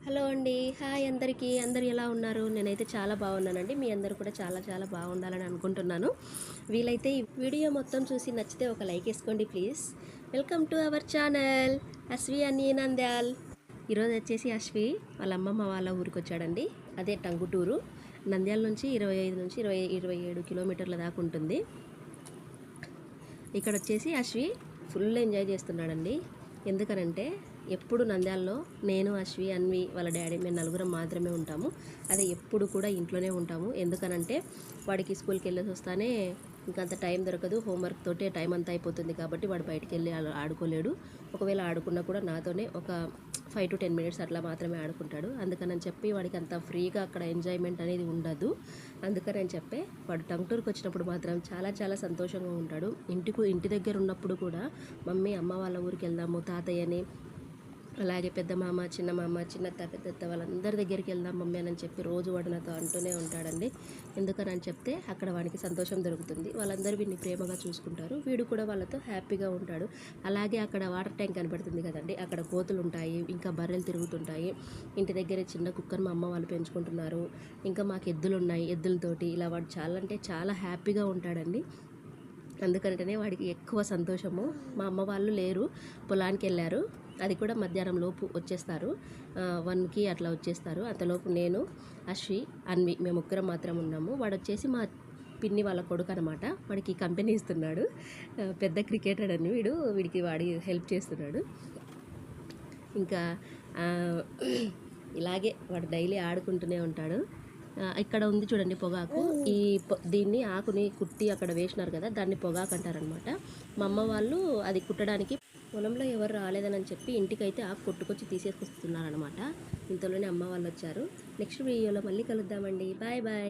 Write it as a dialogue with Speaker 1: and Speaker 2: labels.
Speaker 1: Hello అండి. Hi అందరికీ. అందరూ ఎలా ఉన్నారు? నేనైతే చాలా బాగున్నానండి. మీ అందరూ కూడా చాలా చాలా బాగుండాలని అనుకుంటున్నాను. వీలైతే ఈ వీడియో మొత్తం చూసి నచ్చితే ఒక లైక్ వేసుకోండి please. Welcome to our channel Ashwi అని నంద్యాల్. ఈరోజు వచ్చేసి అశ్వి వాళ్ళ అమ్మమ్మ వాళ్ళ ఊరికి వచ్చాడండి. అదే టంగుటూరు. నంద్యాల నుంచి 25 నుంచి 27 కిలోమీటర్ల దాకా ఉంటుంది. ఇక్కడ వచ్చేసి అశ్వి ఫుల్ ఎంజాయ్ చేస్తున్నాడండి. ఎందుకనంటే ఎప్పుడు నంద్యాలలో నేను, అశ్వి, అన్వి వాళ్ళ డాడీ మేము నలుగురం మాత్రమే ఉంటాము. అదే ఎప్పుడు కూడా ఇంట్లోనే ఉంటాము. ఎందుకనంటే వాడికి స్కూల్కి వెళ్ళేసి వస్తానే ఇంకంత టైం దొరకదు. హోంవర్క్ తోటే టైం అంతా అయిపోతుంది కాబట్టి వాడు బయటికి వెళ్ళి ఆడుకోలేడు. ఒకవేళ ఆడుకున్నా కూడా నాతోనే ఒక 5 to 10 మినిట్స్ అట్లా మాత్రమే ఆడుకుంటాడు. అందుకని చెప్పి వాడికి అంత ఫ్రీగా అక్కడ ఎంజాయ్మెంట్ అనేది ఉండదు. అందుకని చెప్పి వాడు టంగుటూరుకి వచ్చినప్పుడు మాత్రం చాలా చాలా సంతోషంగా ఉంటాడు. ఇంటి దగ్గర ఉన్నప్పుడు కూడా మమ్మీ అమ్మ వాళ్ళ ఊరికి వెళ్దాము, తాతయ్యని అలాగే పెద్ద మామ, చిన్న మామ, చిన్నత్త, పెద్దత్త వాళ్ళందరి దగ్గరికి వెళ్దాం మమ్మీ అని చెప్పి రోజు వాడు నాతో అంటూనే ఉంటాడండి. ఎందుకని చెప్తే అక్కడ వాడికి సంతోషం దొరుకుతుంది. వాళ్ళందరూ వీడిని ప్రేమగా చూసుకుంటారు. వీడు కూడా వాళ్ళతో హ్యాపీగా ఉంటాడు. అలాగే అక్కడ వాటర్ ట్యాంక్ కనబడుతుంది కదండి, అక్కడ కోతులు ఉంటాయి, ఇంకా బర్రెలు తిరుగుతుంటాయి. ఇంటి దగ్గర చిన్న కుక్కను మా అమ్మ వాళ్ళు పెంచుకుంటున్నారు. ఇంకా మాకు ఎద్దులు ఉన్నాయి. ఎద్దులతోటి ఇలా వాడు చాలా అంటే చాలా హ్యాపీగా ఉంటాడండి. అందుకంటేనే వాడికి ఎక్కువ సంతోషము. మా అమ్మ వాళ్ళు లేరు, పొలానికి వెళ్ళారు. అది కూడా మధ్యాహ్నం లోపు వచ్చేస్తారు. 1కి అట్లా వచ్చేస్తారు. అంతలోపు నేను, అశ్వి, అన్వి మేము ముగ్గురం మాత్రం ఉన్నాము. వాడు వచ్చేసి మా పిన్ని వాళ్ళ కొడుకు అనమాట. వాడికి కంపెనీ ఇస్తున్నాడు. పెద్ద క్రికెటర్ అని వీడికి వాడి హెల్ప్ చేస్తున్నాడు. ఇంకా ఇలాగే వాడు డైలీ ఆడుకుంటూనే ఉంటాడు. ఇక్కడ ఉంది చూడండి పొగాకు. దీన్ని ఆకుని కుట్టి అక్కడ వేసినారు కదా, దాన్ని పొగాకు అంటారనమాట. మా అమ్మ వాళ్ళు అది కుట్టడానికి పొలంలో ఎవరు రాలేదని చెప్పి ఇంటికైతే ఆకు కొట్టుకొచ్చి తీసేసుకొస్తున్నారనమాట. ఇంతలోనే అమ్మ వాళ్ళు వచ్చారు. నెక్స్ట్ వీడియోలో మళ్ళీ కలుద్దామండి. Bye bye.